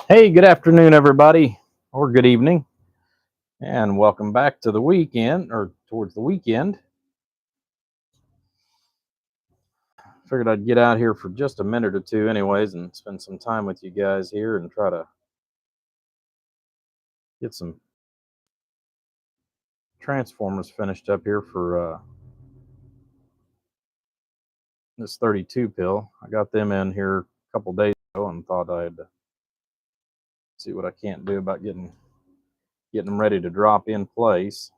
Hey, good afternoon, everybody, or good evening, and welcome back to the weekend or towards the weekend. Figured I'd get out here for just a minute or two, anyways, and spend some time with you guys here and try to get some transformers finished up here for this 32 pill. I got them in here a couple days ago and thought I'd see what I can't do about getting them ready to drop in place.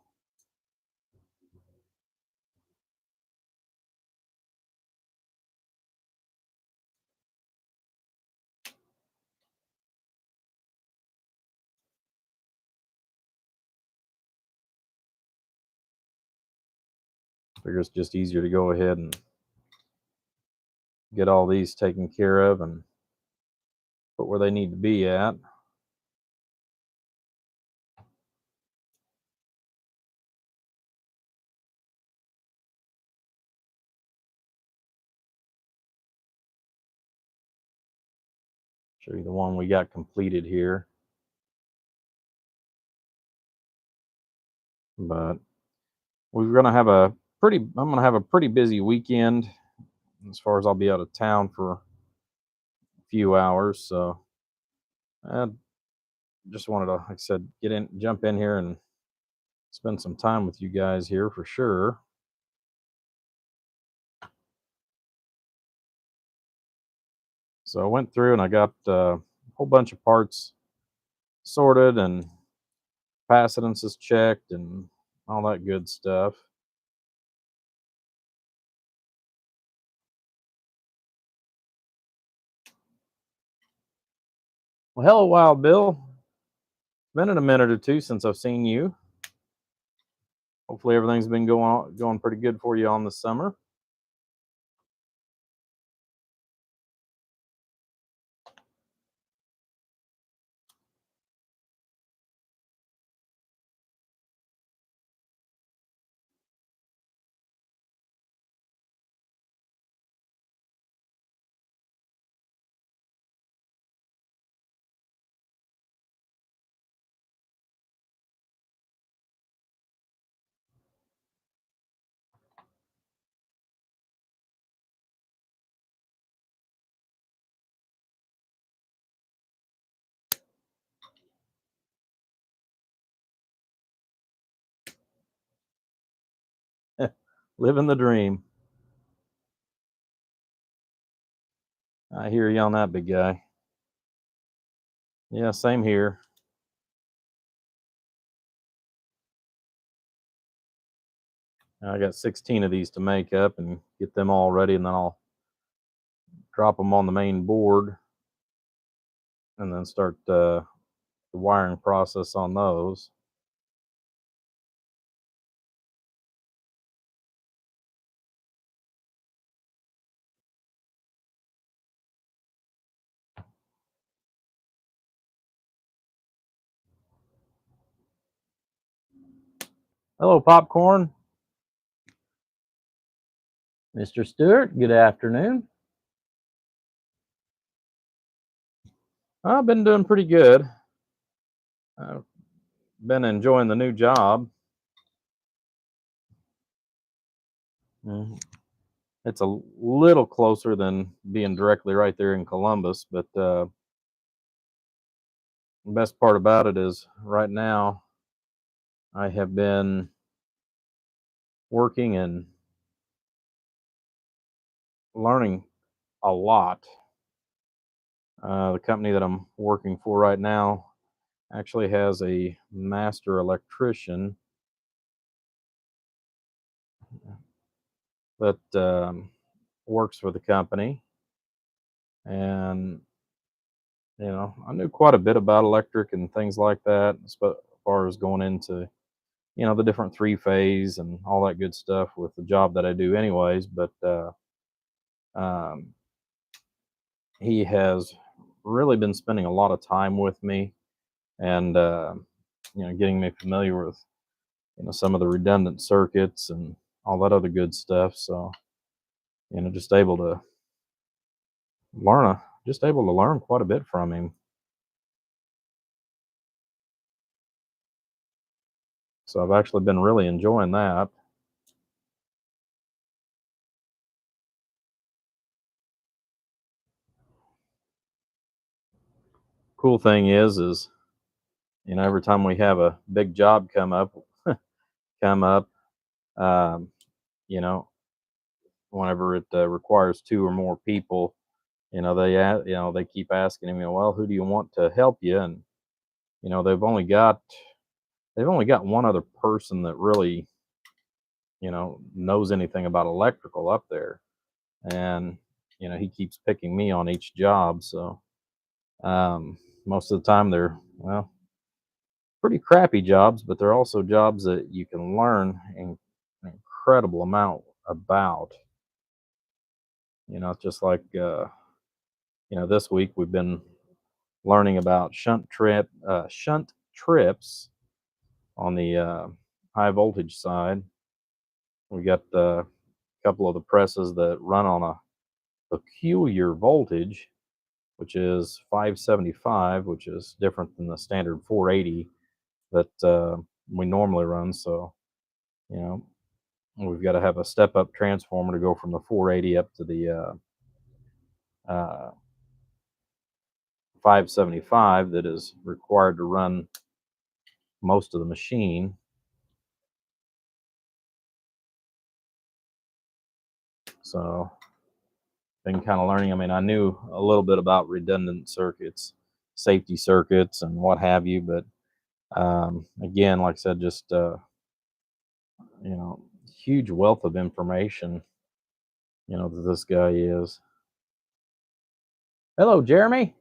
Figure it's just easier to go ahead and get all these taken care of and put where they need to be at. Show you the one we got completed here. But we're gonna have a I'm gonna have a pretty busy weekend as far as I'll be out of town for a few hours. So I just wanted to, like I said, jump in here and spend some time with you guys here for sure. So I went through and I got a whole bunch of parts sorted and capacitances checked and all that good stuff. Well, hello, Wild Bill. It's been in a minute or two since I've seen you. Hopefully everything's been going pretty good for you on the summer. Living the dream. I hear you on that, big guy. Yeah, same here. I got 16 of these to make up and get them all ready, and then I'll drop them on the main board and then start the wiring process on those. Hello, Popcorn. Mr. Stewart, good afternoon. I've been doing pretty good. I've been enjoying the new job. Mhm. It's a little closer than being directly right there in Columbus, but the best part about it is right now I have been working and learning a lot. The company that I'm working for right now actually has a master electrician that works for the company, and I knew quite a bit about electric and things like that, as far as going into the different three phase and all that good stuff with the job that I do, anyways. But um, he has really been spending a lot of time with me and getting me familiar with some of the redundant circuits and all that other good stuff. So just able to learn quite a bit from him. So I've actually been really enjoying that. Cool thing is every time we have a big job come up, um, you know, whenever it requires two or more people, they keep asking me, well, who do you want to help you? And you know, they've only got one other person that really knows anything about electrical up there, and he keeps picking me on each job. So most of the time they're pretty crappy jobs, but they're also jobs that you can learn an incredible amount about. It's just like this week we've been learning about shunt trips on the high voltage side. We got a couple of the presses that run on a peculiar voltage, which is 575, which is different than the standard 480 that we normally run. So, you know, we've got to have a step up transformer to go from the 480 up to the 575 that is required to run most of the machine. So, been kind of learning. I mean, I knew a little bit about redundant circuits, safety circuits, and what have you, but again, like I said, just you know, huge wealth of information. That this guy is. Hello, Jeremy.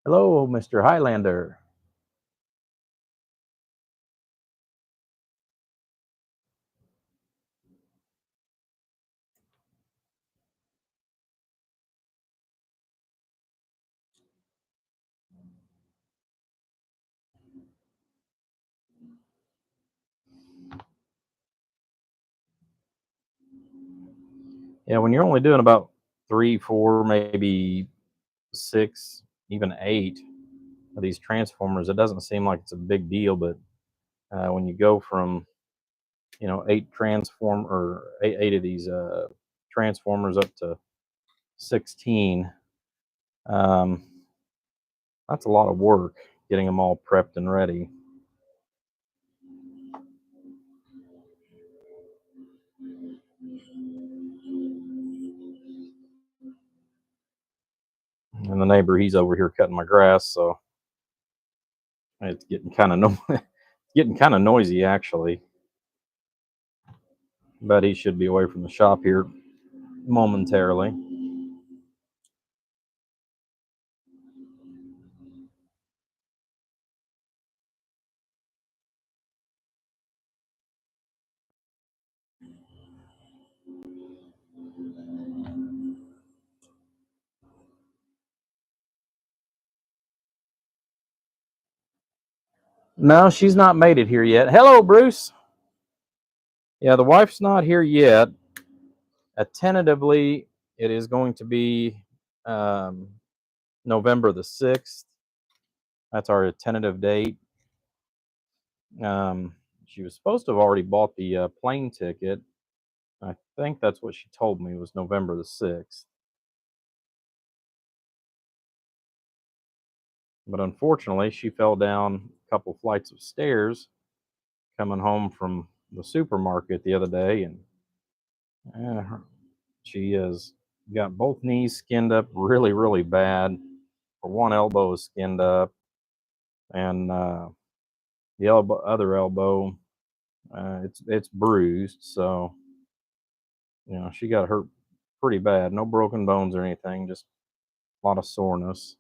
Hello, Mr. Highlander. Yeah, when you're only doing about three, four, maybe six, even eight of these transformers, it doesn't seem like it's a big deal. But when you go from eight of these transformers up to 16, um, that's a lot of work getting them all prepped and ready. And the neighbor, he's over here cutting my grass, so it's getting kind of getting kind of noisy actually. But he should be away from the shop here momentarily. No, she's not made it here yet. Hello, Bruce. Yeah, the wife's not here yet. Tentatively, it is going to be um, November the 6th. That's our tentative date. Um, she was supposed to have already bought the plane ticket. I think that's what she told me was November the 6th. But unfortunately, she fell down a couple flights of stairs coming home from the supermarket the other day, and uh, she has got both knees skinned up really, really bad. Her one elbow is skinned up, and the other elbow, it's bruised. So she got hurt pretty bad. No broken bones or anything, just a lot of soreness.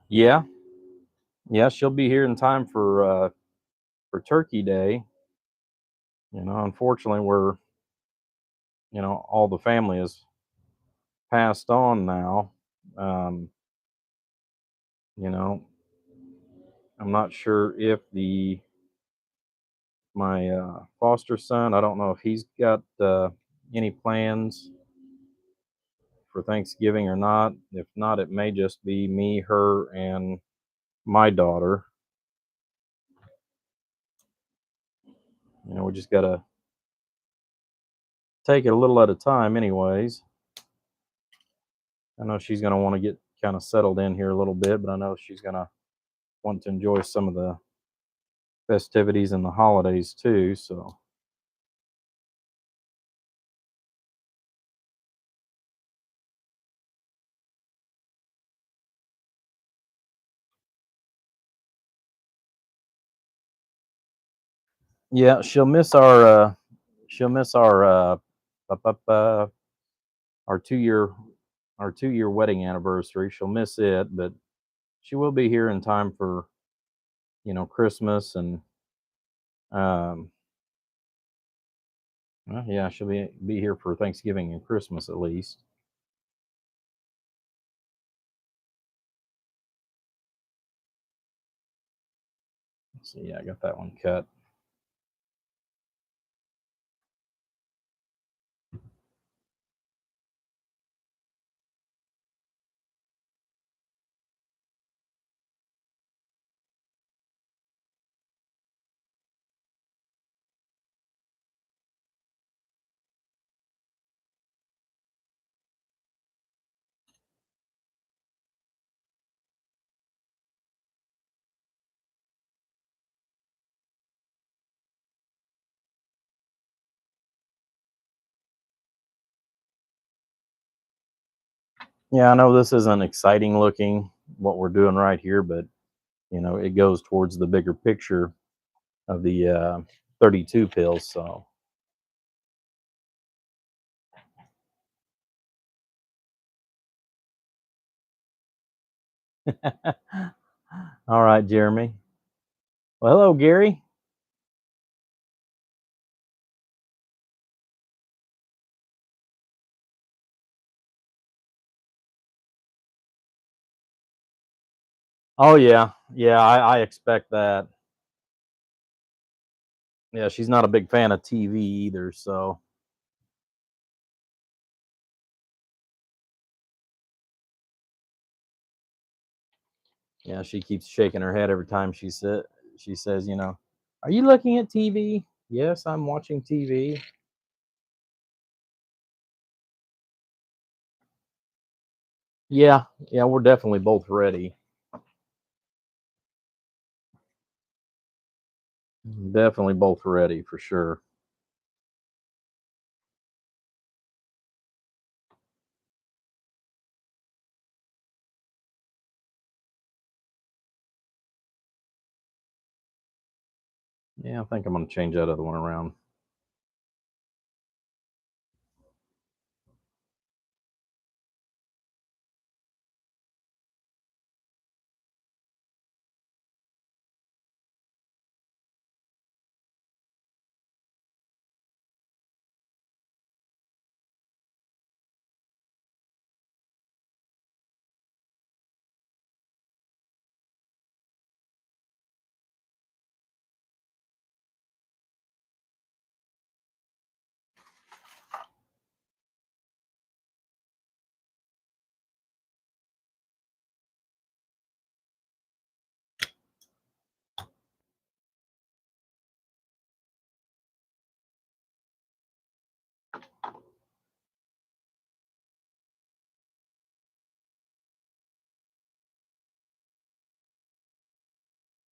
Yeah, yeah, she'll be here in time for Turkey Day. Unfortunately, all the family has passed on now. Um, you know, I'm not sure if my foster son. I don't know if he's got any plans for Thanksgiving or not. If not, it may just be me, her, and my daughter. We just gotta take it a little at a time, anyways. I know she's gonna want to get kind of settled in here a little bit, but I know she's gonna want to enjoy some of the festivities and the holidays too. So yeah, she'll miss bu- bu- bu- our 2 year our 2 year wedding anniversary. She'll miss it, but she will be here in time for Christmas and um well, yeah, she'll be here for Thanksgiving and Christmas at least. So yeah, I got that one cut. Yeah, I know this isn't exciting looking what we're doing right here, but it goes towards the bigger picture of the 32 pills. So, all right, Jeremy. Well, hello, Gary. Oh yeah, yeah. I expect that. Yeah, she's not a big fan of TV either. So yeah, she keeps shaking her head every time she says, "Are you looking at TV?" Yes, I'm watching TV. Yeah, yeah, we're definitely both ready. Definitely both ready for sure. Yeah, I think I'm gonna change that other one around.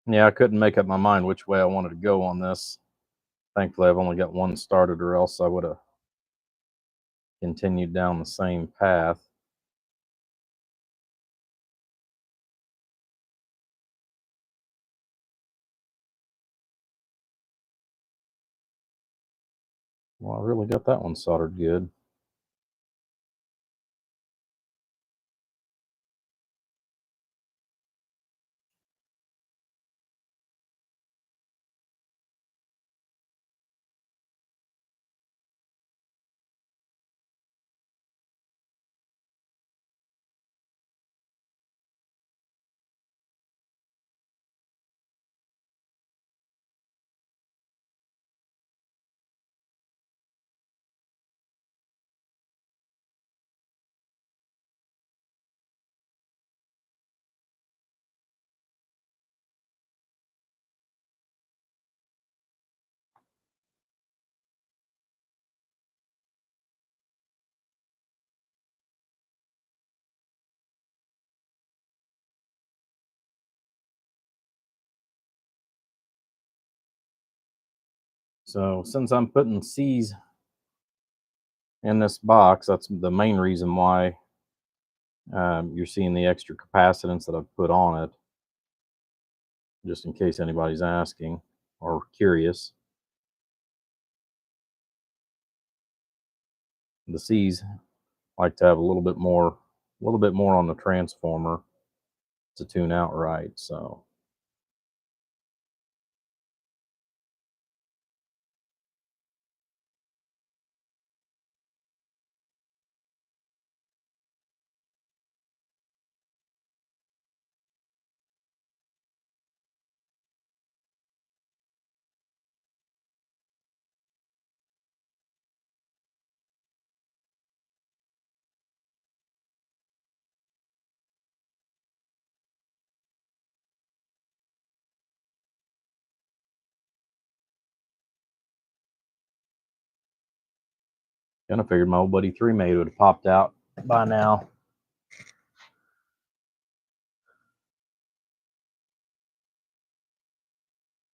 Yeah, I couldn't make up my mind which way I wanted to go on this. Thankfully, I've only got one started, or else I would have continued down the same path. Well, I really got that one soldered good. So since I'm putting C's in this box, that's the main reason why you're seeing the extra capacitance that I've put on it, just in case anybody's asking or curious. The C's like to have a little bit more on the transformer to tune out right. So kind of figured my old buddy 3-Mate would have popped out by now.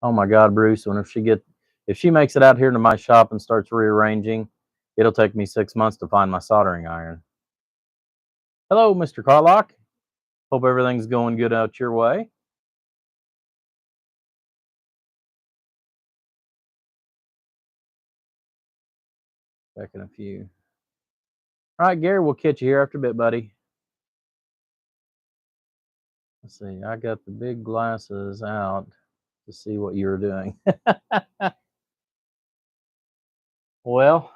Oh my God, Bruce! When if she makes it out here to my shop and starts rearranging, it'll take me 6 months to find my soldering iron. Hello, Mr. Carlock. Hope everything's going good out your way. Back in a few. All right, Gary, we'll catch you here after a bit, buddy. Let's see. I got the big glasses out to see what you were doing. Well,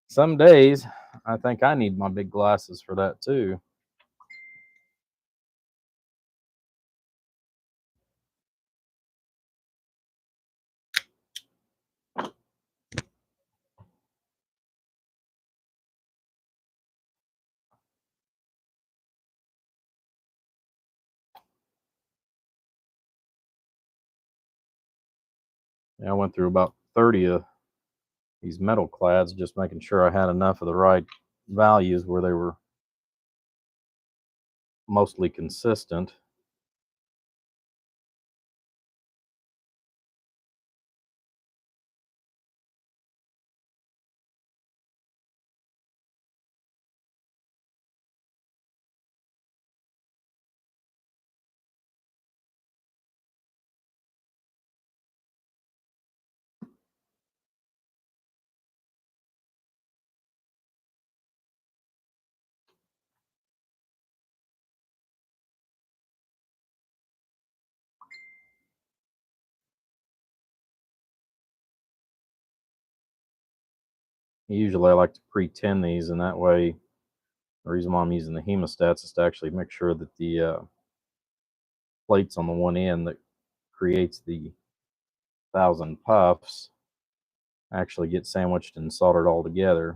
some days I think I need my big glasses for that too. Yeah, I went through about 30 of these metal clads, just making sure I had enough of the right values where they were mostly consistent. Usually I like to pre-tin these, and that way, the reason why I'm using the hemostats is to actually make sure that the plates on the one end that creates the 1,000 puffs actually get sandwiched and soldered all together.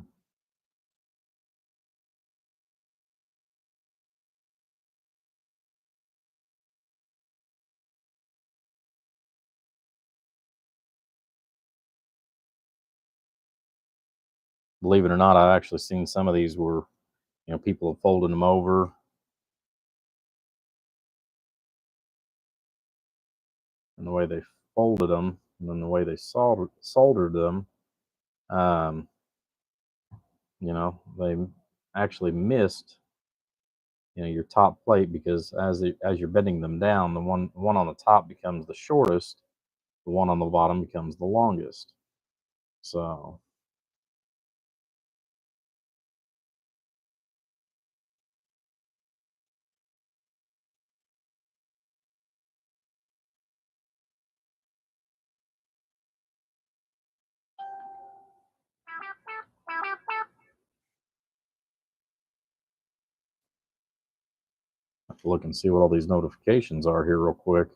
Believe it or not, I've actually seen some of these where people have folded them over and the way they folded them and then the way they soldered them, um, they actually missed your top plate, because as you're bending them down, the one on the top becomes the shortest, the one on the bottom becomes the longest. So I have to look and see what all these notifications are here real quick.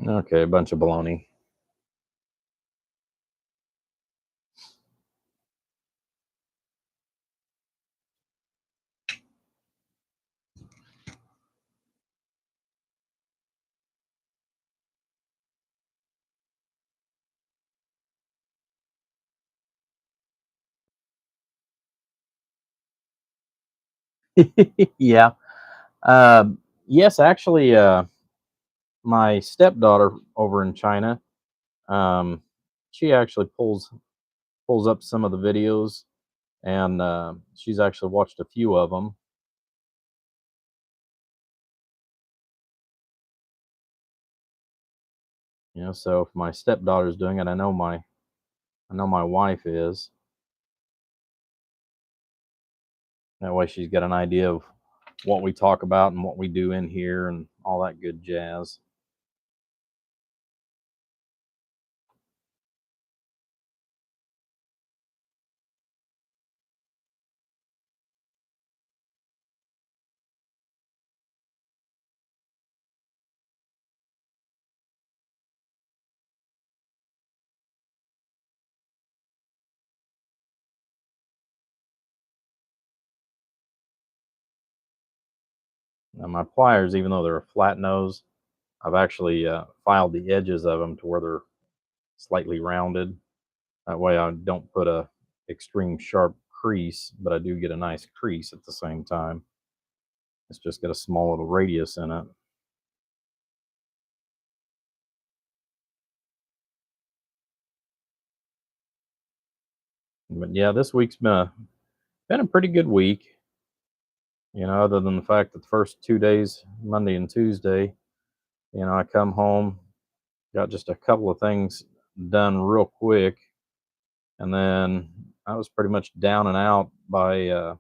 Okay, a bunch of baloney. Yeah. Yes, actually, my stepdaughter over in China, um, she actually pulls up some of the videos, and she's actually watched a few of them. You know, so if my stepdaughter's doing it, I know my wife is. That way, she's got an idea of what we talk about and what we do in here and all that good jazz. Now, my pliers, even though they're a flat nose, I've actually filed the edges of them to where they're slightly rounded. That way, I don't put a extreme sharp crease, but I do get a nice crease at the same time. It's just got a small little radius in it. But yeah, this week's been a pretty good week. You know, other than the fact that the first 2 days, Monday and Tuesday, you know, I come home, got just a couple of things done real quick, and then I was pretty much down and out by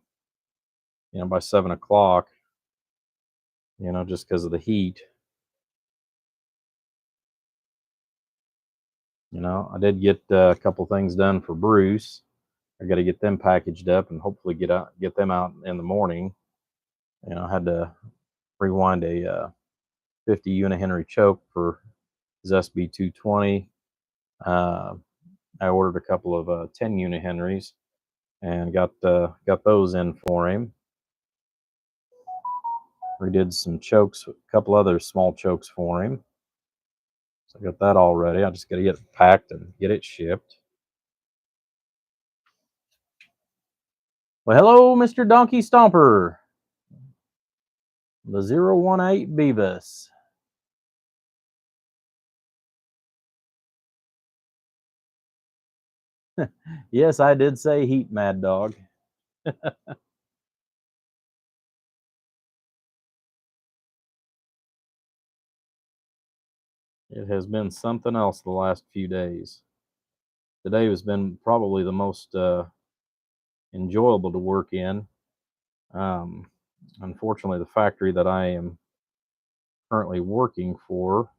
by 7 o'clock. You know, just because of the heat. You know, I did get a couple things done for Bruce. I got to get them packaged up and hopefully get them out in the morning. You know, I had to rewind a 50 Unihenry choke for his SB 220. Uh, I ordered a couple of 10 Unihenrys and got those in for him. Redid some chokes, a couple other small chokes for him. So I got that all ready. I just got to get it packed and get it shipped. Well, hello, Mr. Donkey Stomper, the 018 Beavis. Yes, I did say heat, Mad Dog. It has been something else the last few days. Today has been probably the most enjoyable to work in. Um, Unfortunately, the factory that I am currently working for,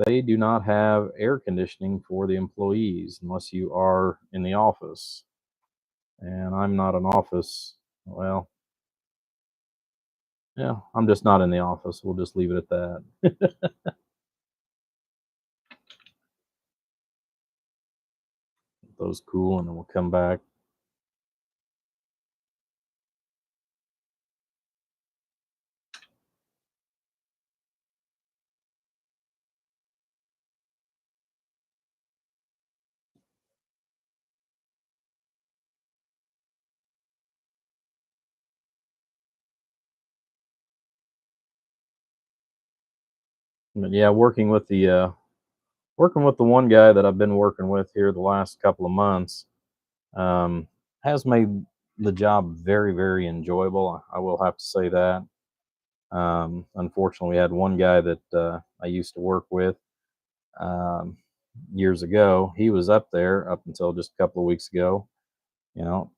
they do not have air conditioning for the employees unless you are in the office. And I'm not an office. Well, yeah, I'm just not in the office. We'll just leave it at that. Those cool, and then we'll come back. But yeah, working with the one guy that I've been working with here the last couple of months um, has made the job very, very enjoyable. I will have to say that. Unfortunately, we had one guy that I used to work with um, years ago. He was up there up until just a couple of weeks ago. You know,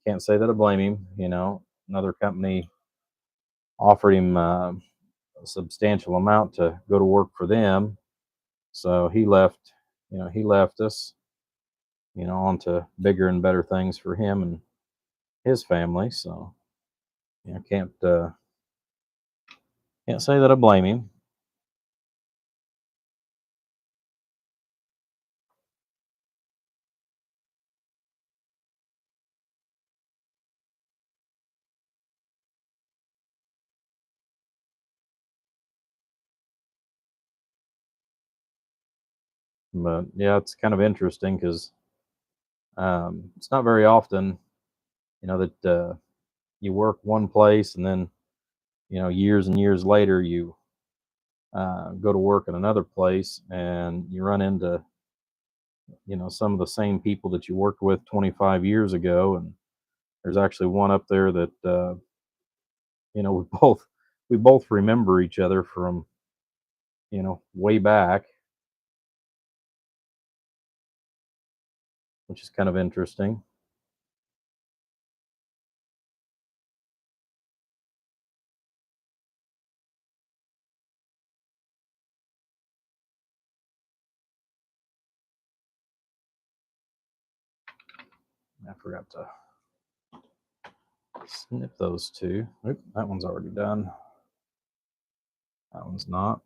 can't say that I blame him. You know, another company offered him a substantial amount to go to work for them, so he left. You know, he left us. You know, on to bigger and better things for him and his family. So, you know, can't say that I blame him. But yeah, it's kind of interesting because it's not very often, that you work one place and then, years and years later you go to work in another place and you run into, some of the same people that you worked with 25 years ago. And there's actually one up there that, we both remember each other from, way back, which is kind of interesting. I forgot to snip those two. Oop, that one's already done. That one's not.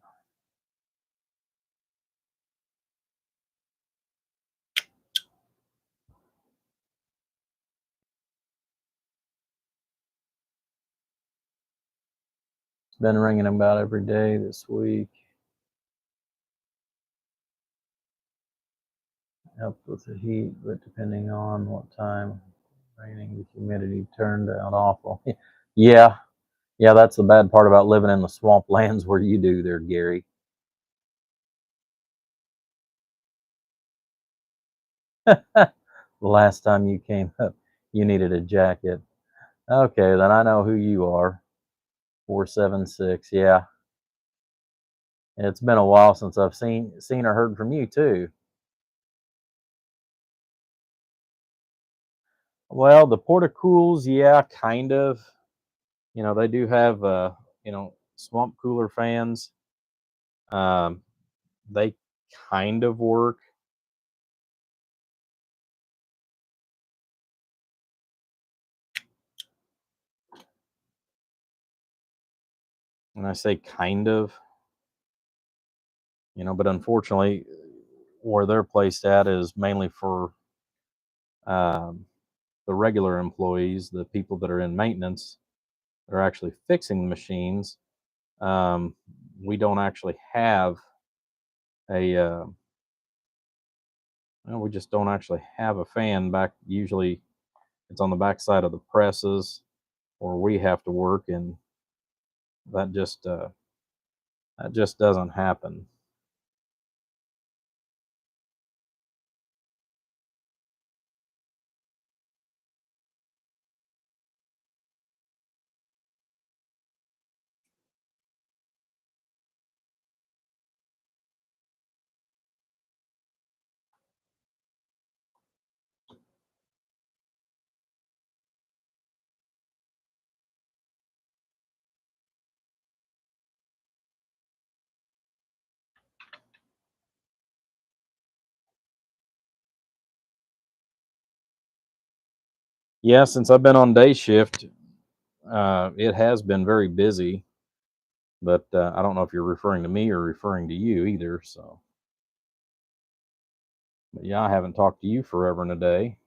It's been ringing about every day this week. Helped with the heat, but depending on what time raining, the humidity turned out awful. Yeah, yeah, that's the bad part about living in the swamp lands where you do there, Gary. The last time you came up, you needed a jacket. Okay, then I know who you are. 476. Yeah, it's been a while since I've seen or heard from you too. Well, the Portacools, yeah, kind of. They do have swamp cooler fans. Um, they kind of work. And I say kind of, but unfortunately, where they're placed at is mainly for um, the regular employees, the people that are in maintenance, that are actually fixing the machines. Um, we don't actually have a, we just don't actually have a fan back. Usually it's on the backside of the presses, or we have to work, and that just, that just doesn't happen. Yeah, since I've been on day shift, it has been very busy, but I don't know if you're referring to me or referring to you either. So, but yeah, I haven't talked to you forever and a day.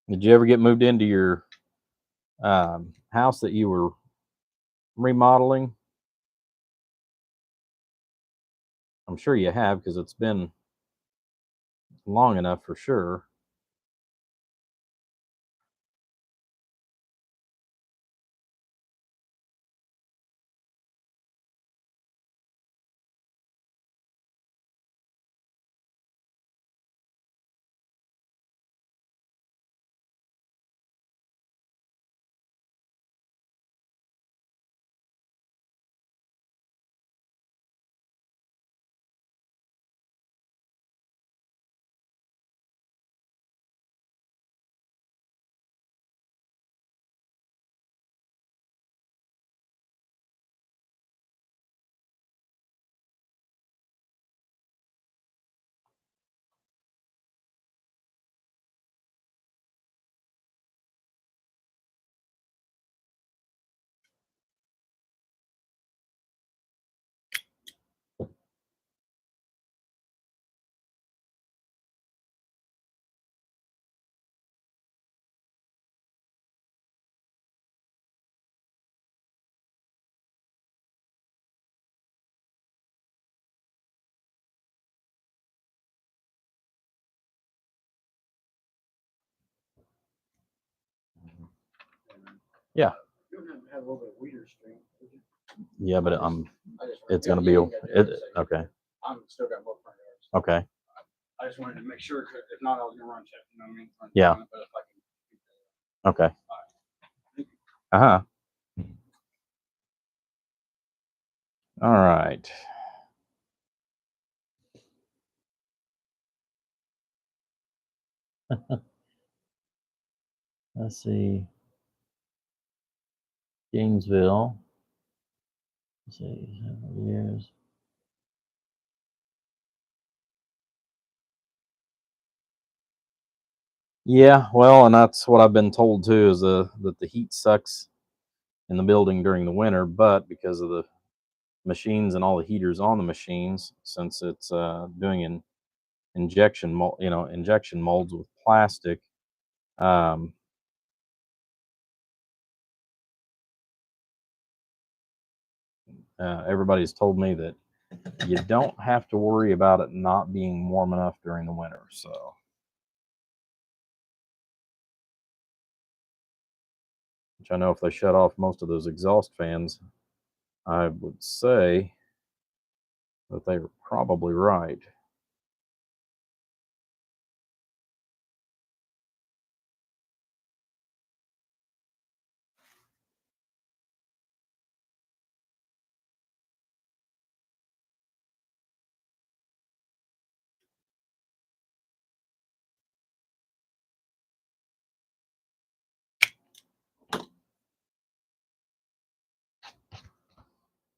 Did you ever get moved into your house that you were remodeling? I'm sure you have because it's been long enough for sure. Yeah. You don't have to have a little bit of weeder string. Yeah, but it's gonna be okay. I'm still got both front yards. Okay. I just wanted to make sure, 'cause if not, I was gonna run check. You know what I mean? Yeah. But if I can. Okay. Uh-huh. All right. Let's see. Gainesville. Let's see, several years. Yeah, well, and that's what I've been told too, is that the heat sucks in the building during the winter, but because of the machines and all the heaters on the machines, since it's doing an injection molds with plastic. Um, Everybody's told me that you don't have to worry about it not being warm enough during the winter. So, which I know if they shut off most of those exhaust fans, I would say that they were probably right.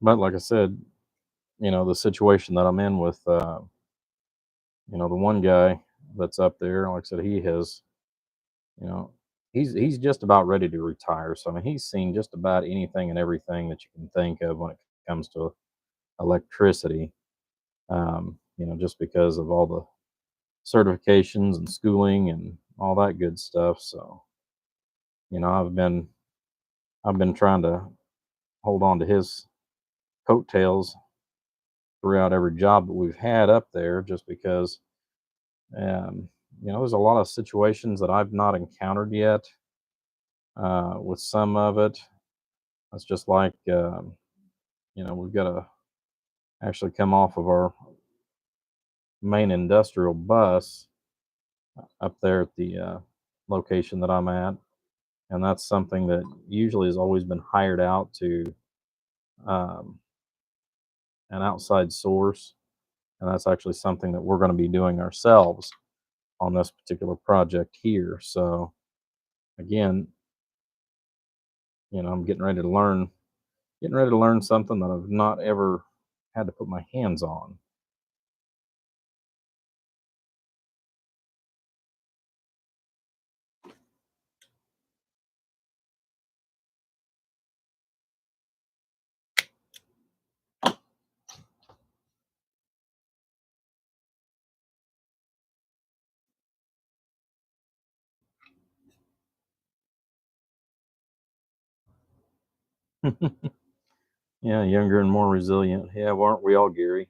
But like I said, the situation that I'm in with, the one guy that's up there, like I said, he has, you know, he's just about ready to retire. So I mean, he's seen just about anything and everything that you can think of when it comes to electricity. Just because of all the certifications and schooling and all that good stuff. So, you know, I've been trying to hold on to his coattails throughout every job that we've had up there, just because, um, there's a lot of situations that I've not encountered yet. With some of it, it's just like, we've got to actually come off of our main industrial bus up there at the location that I'm at, and that's something that usually has always been hired out to um, an outside source, and that's actually something that we're going to be doing ourselves on this particular project here. So again, I'm getting ready to learn something that I've not ever had to put my hands on. Yeah, younger and more resilient. Yeah, aren't we all, Gary?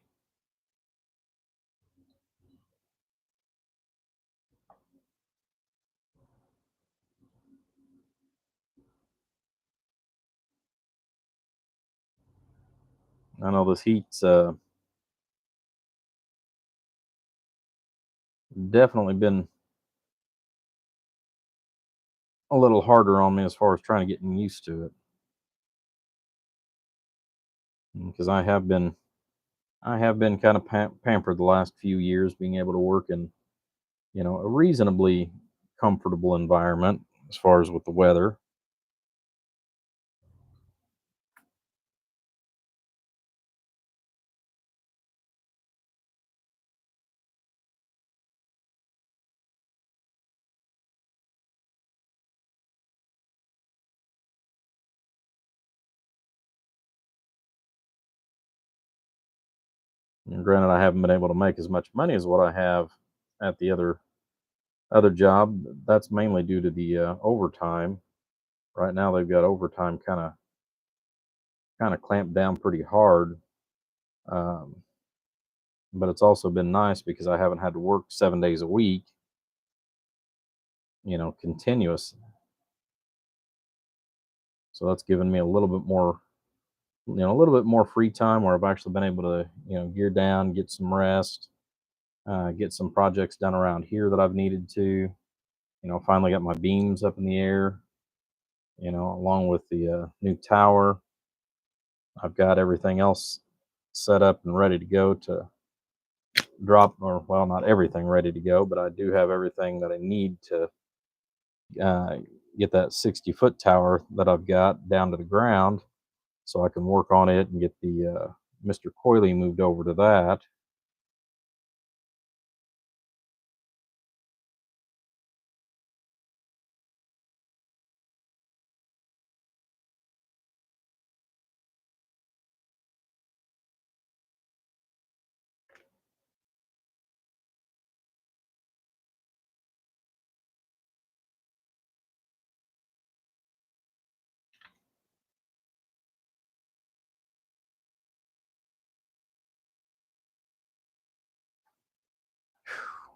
I know this heat's definitely been a little harder on me as far as trying to get used to it, because I have been kind of pampered the last few years, being able to work in a reasonably comfortable environment as far as with the weather. And granted, I haven't been able to make as much money as what I have at the other job. That's mainly due to the overtime. Right now, they've got overtime kind of clamped down pretty hard. Um, but it's also been nice because I haven't had to work 7 days a week, continuous. So that's given me a little bit more, a little bit more free time where I've actually been able to, gear down, get some rest, get some projects done around here that I've needed to. Finally got my beams up in the air, along with the new tower. I've got everything else set up and ready to go to drop, or well, not everything ready to go, but I do have everything that I need to uh, get that 60-foot tower that I've got down to the ground so I can work on it and get the Mr. Coily moved over to that.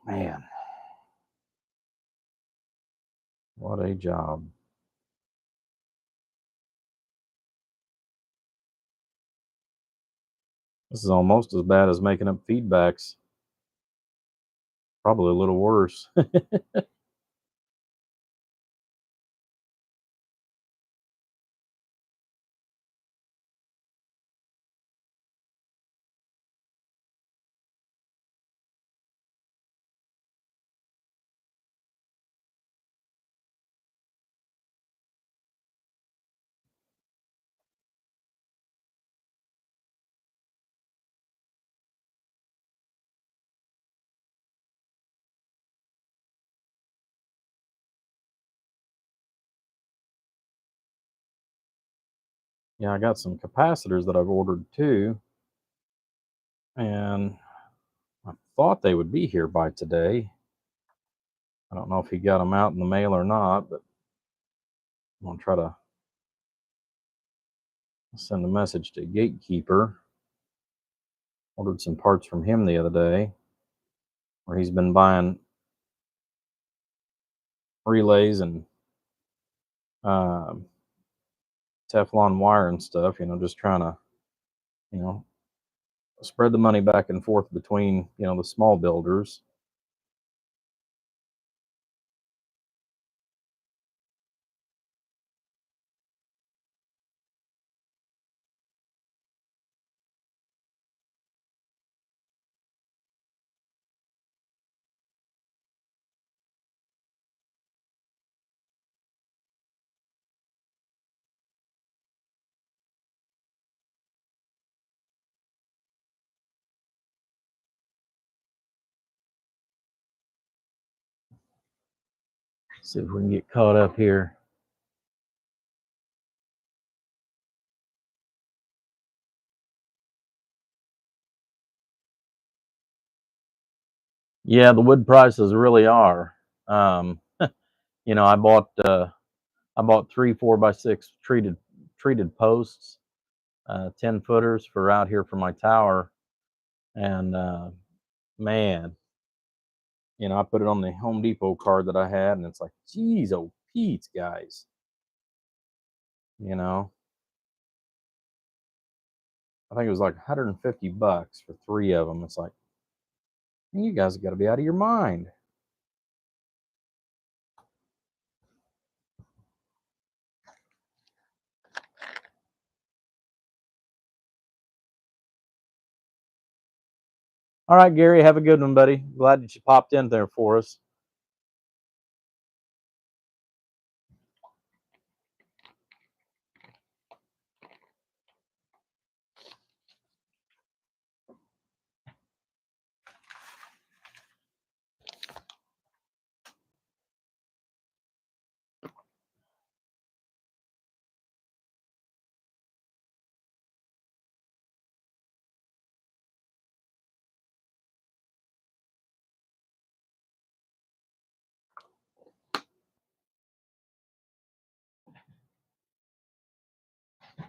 Man, what a job. This is almost as bad as making up feedbacks. Probably a little worse. Yeah, I got some capacitors that I've ordered too, and I thought they would be here by today. I don't know if he got them out in the mail or not, but I'm going to try to send a message to Gatekeeper. Ordered some parts from him the other day, where he's been buying relays and uh, Teflon wire and stuff, just trying to, you know, spread the money back and forth between, the small builders. See if we can get caught up here. Yeah, the wood prices really are. I bought 3 4x6 treated posts, 10-footers for out here for my tower, and man, I put it on the Home Depot card that I had, and it's like, geez, oh Pete, guys, you know, I think it was like $150 for 3 of them. It's like, you guys got to be out of your mind. All right, Gary, have a good one, buddy. Glad that you popped in there for us.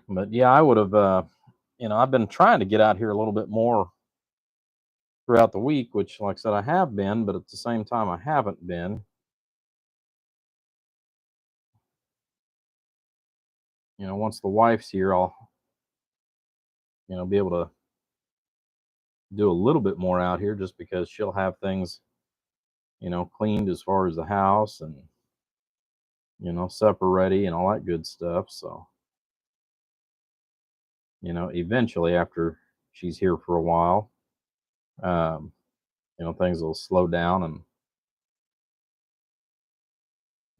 But yeah, I would have, I've been trying to get out here a little bit more throughout the week, which, like I said, I have been, but at the same time, I haven't been. once the wife's here, I'll, be able to do a little bit more out here just because she'll have things, cleaned as far as the house and, supper ready and all that good stuff. So, eventually after she's here for a while, um, things will slow down and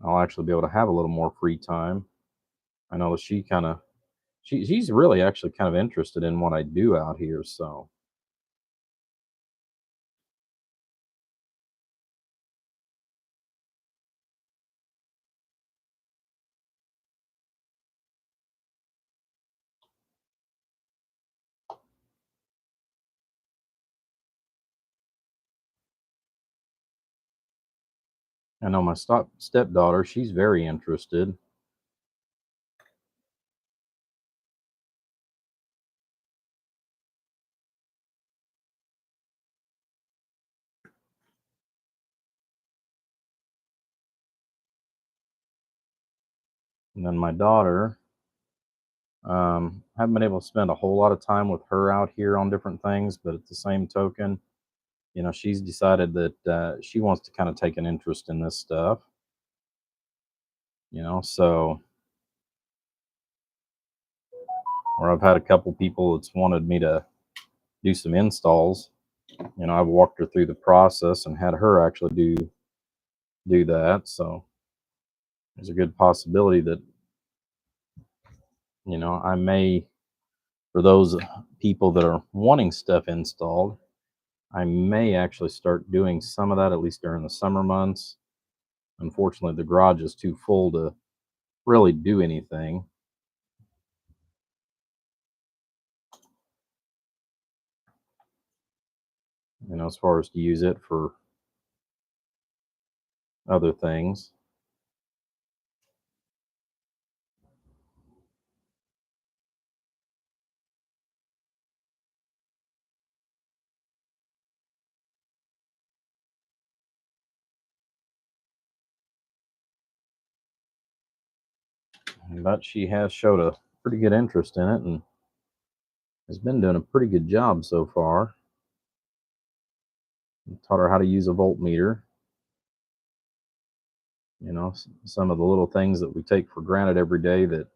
I'll actually be able to have a little more free time. I know that she's really actually kind of interested in what I do out here. So, I know my stepdaughter, she's very interested. And then my daughter, haven't been able to spend a whole lot of time with her out here on different things, but at the same token, she's decided that she wants to kind of take an interest in this stuff. So where I've had a couple people that's wanted me to do some installs, I've walked her through the process and had her actually do that. So there's a good possibility that I may, for those people that are wanting stuff installed, I may actually start doing some of that at least during the summer months. Unfortunately, the garage is too full to really do anything. As far as to use it for other things. But she has showed a pretty good interest in it and has been doing a pretty good job so far. Taught her how to use a voltmeter. Some of the little things that we take for granted every day that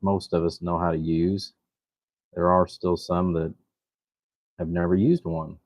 most of us know how to use. There are still some that have never used one.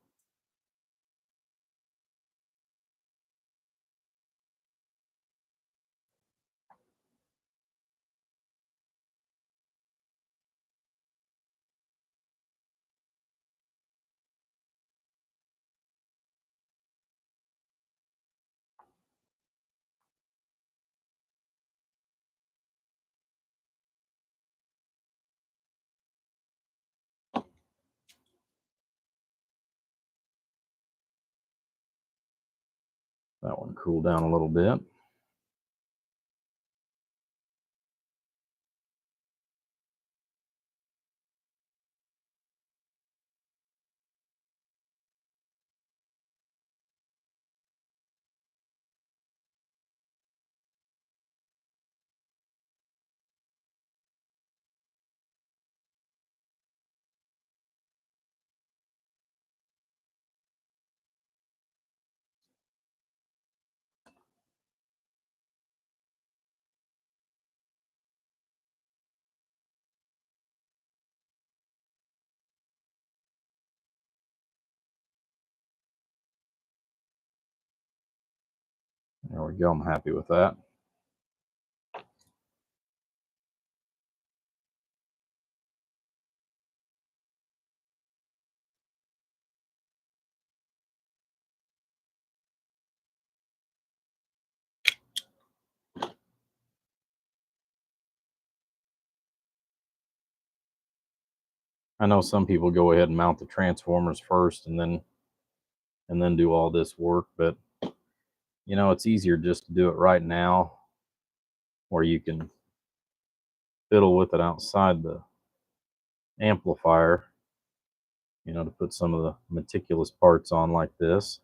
That one cooled down a little bit. There we go. I'm happy with that. I know some people go ahead and mount the transformers first and then do all this work, but it's easier just to do it right now where you can fiddle with it outside the amplifier, to put some of the meticulous parts on like this.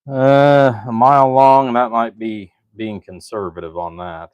A mile long, and that might be being conservative on that.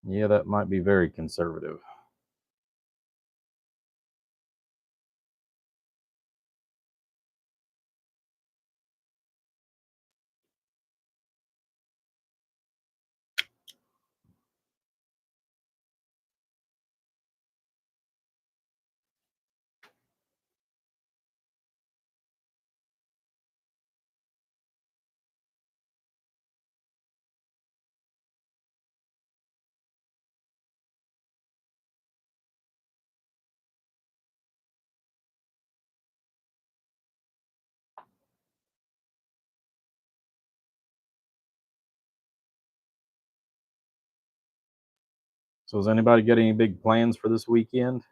Yeah, that might be very conservative. So, has anybody got any big plans for this weekend?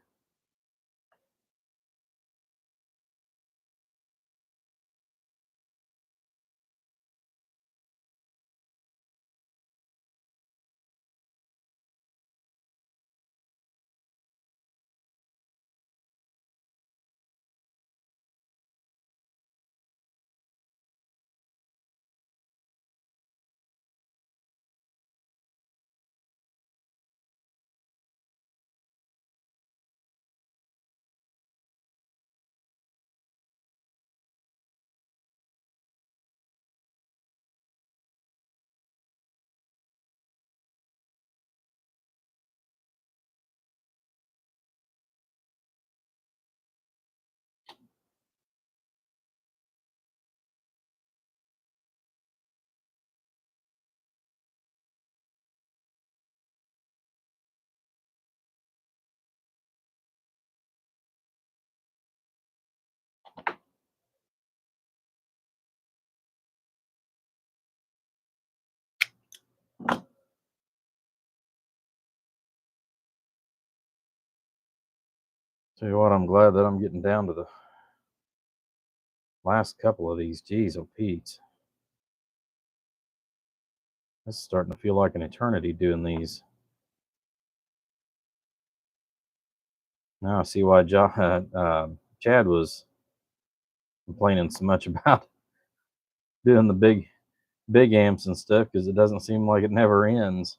Tell you what, I'm glad that I'm getting down to the last couple of these. Jeez, oh Pete, this is starting to feel like an eternity doing these. Now I see why Chad was complaining so much about doing the big amps and stuff because it doesn't seem like it never ends.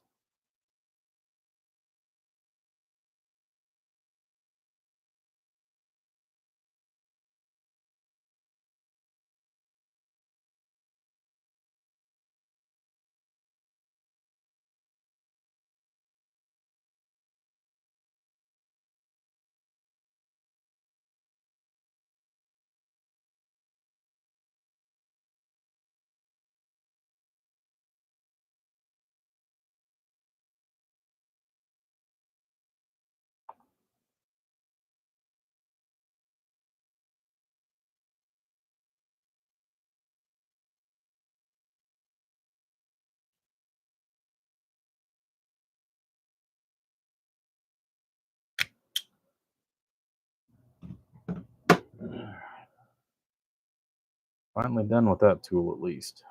Finally done with that tool at least.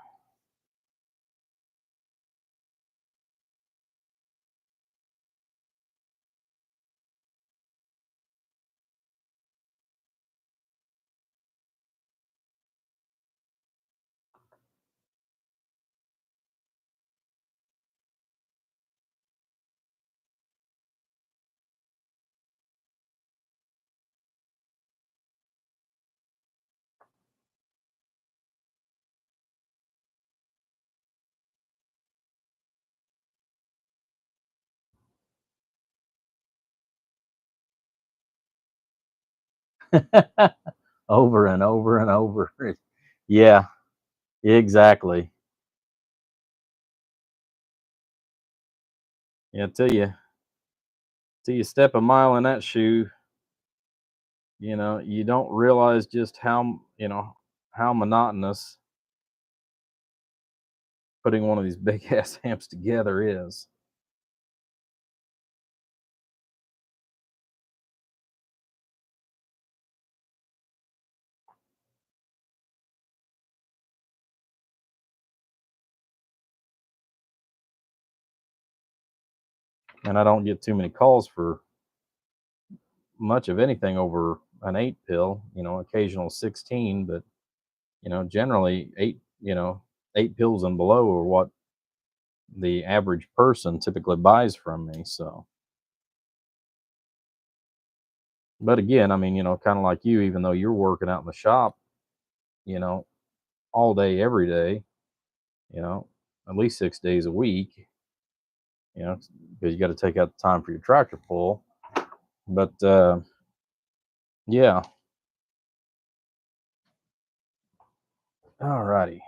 Over and over and over. Yeah, exactly. Yeah, till you step a mile in that shoe, you don't realize just how monotonous putting one of these big ass amps together is. And I don't get too many calls for much of anything over an 8 pill, occasional 16, but generally 8 pills and below are what the average person typically buys from me. So, but again, I mean, kind of like you, even though you're working out in the shop, you know, all day, every day, you know, at least 6 days a week, because you got to take out the time for your tractor pull. But yeah, all righty.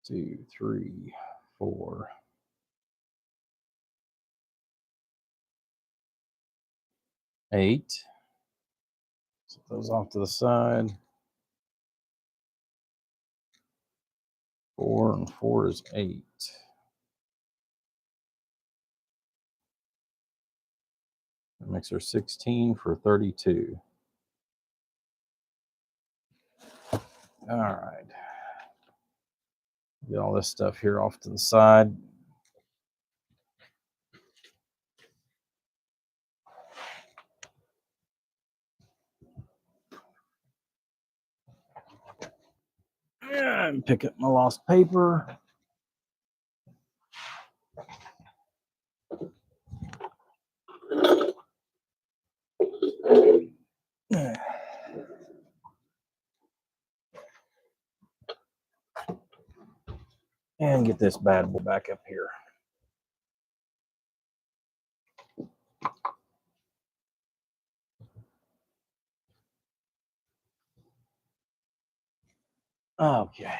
2, 3, 4. 8. Set those off to the side. 4 and 4 is 8. That makes her 16 for 32. All right. Get all this stuff here off to the side. And pick up my lost paper. And get this bad boy back up here. Okay.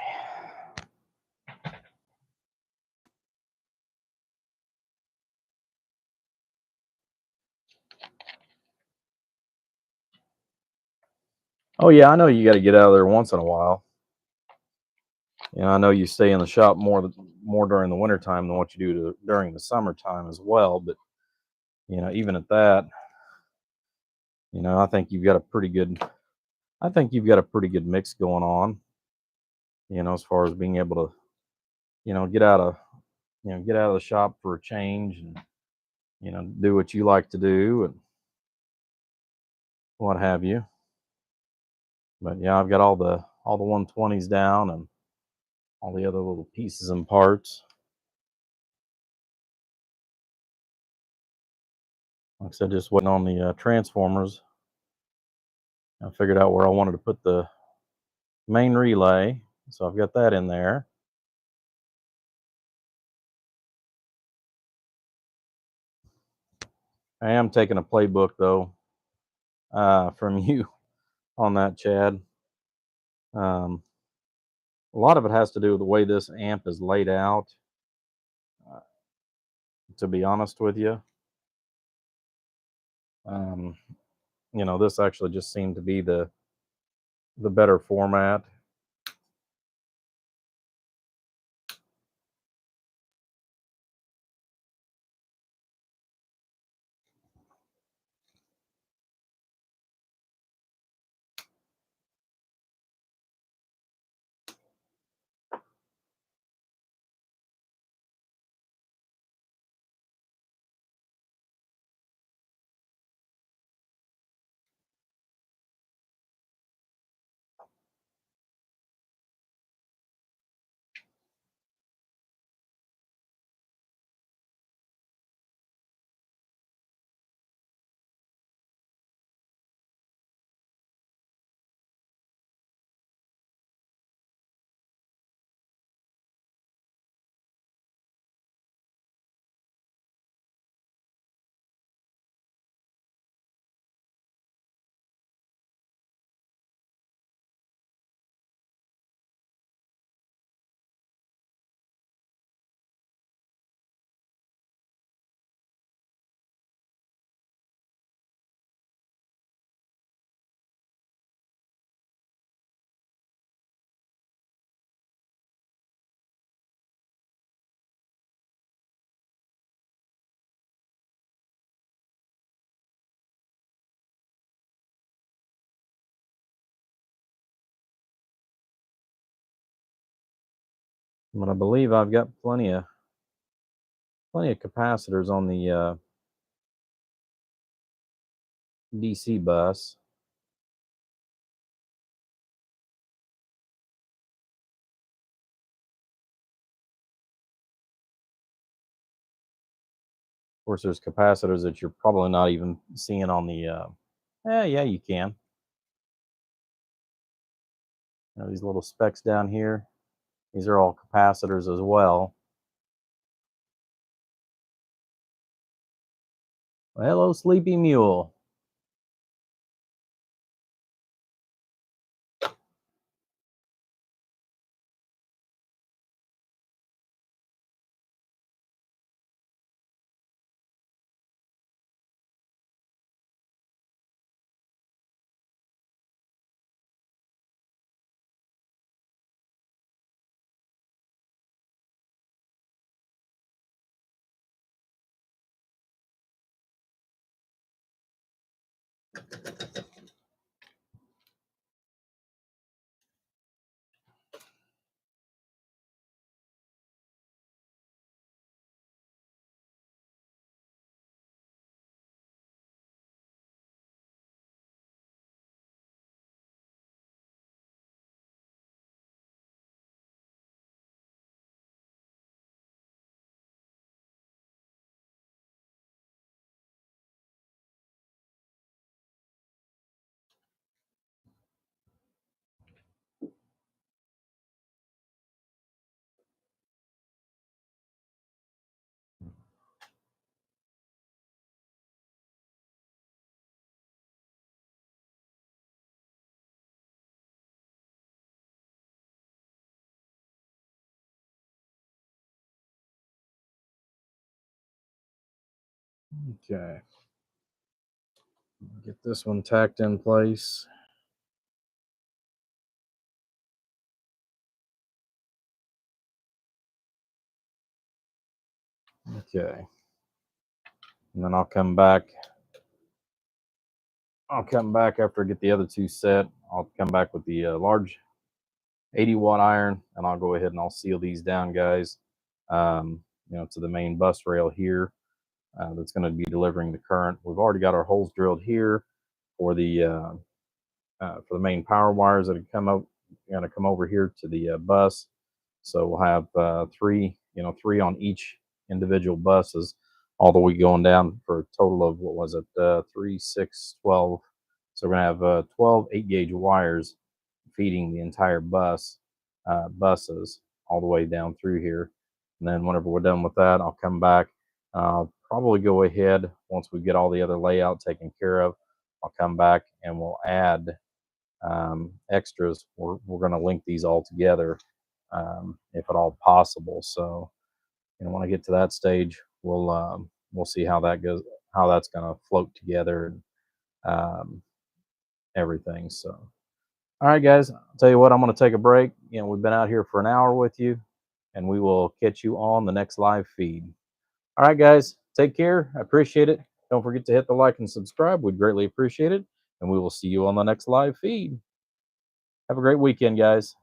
Oh yeah, I know you got to get out of there once in a while. I know you stay in the shop more during the wintertime than what you do during the summertime as well. But even at that, I think you've got a pretty good. I think you've got a pretty good mix going on. As far as being able to, get out of, get out of the shop for a change and do what you like to do and what have you. But yeah, I've got all the 120s down and all the other little pieces and parts. Like I said, just waiting on the transformers. I figured out where I wanted to put the main relay, so I've got that in there. I am taking a playbook though from you on that, Chad. Um, a lot of it has to do with the way this amp is laid out. Uh, to be honest with you, um, this actually just seemed to be the better format. But I believe I've got plenty of capacitors on the DC bus. Of course, there's capacitors that you're probably not even seeing on the. Yeah, you can. These little specks down here. These are all capacitors as well. Well, hello, Sleepy Mule. Okay. Get this one tacked in place. Okay. And then I'll come back. After I get the other two set. I'll come back with the large 80-watt iron, and I'll go ahead and I'll seal these down, guys. To the main bus rail here. That's going to be delivering the current. We've already got our holes drilled here for the main power wires that are going to come over here to the bus. So we'll have three on each individual buses, all the way going down for a total of, what was it, 3, 6, 12. So we're going to have 12 8-gauge wires feeding the entire buses all the way down through here. And then whenever we're done with that, I'll come back. I'll probably go ahead, once we get all the other layout taken care of, I'll come back and we'll add extras. We're going to link these all together, if at all possible. So, when I get to that stage, we'll see how that goes, how that's going to float together, and everything. So, all right, guys, I'll tell you what, I'm going to take a break. We've been out here for an hour with you, and we will catch you on the next live feed. All right, guys, take care. I appreciate it. Don't forget to hit the like and subscribe. We'd greatly appreciate it. And we will see you on the next live feed. Have a great weekend, guys.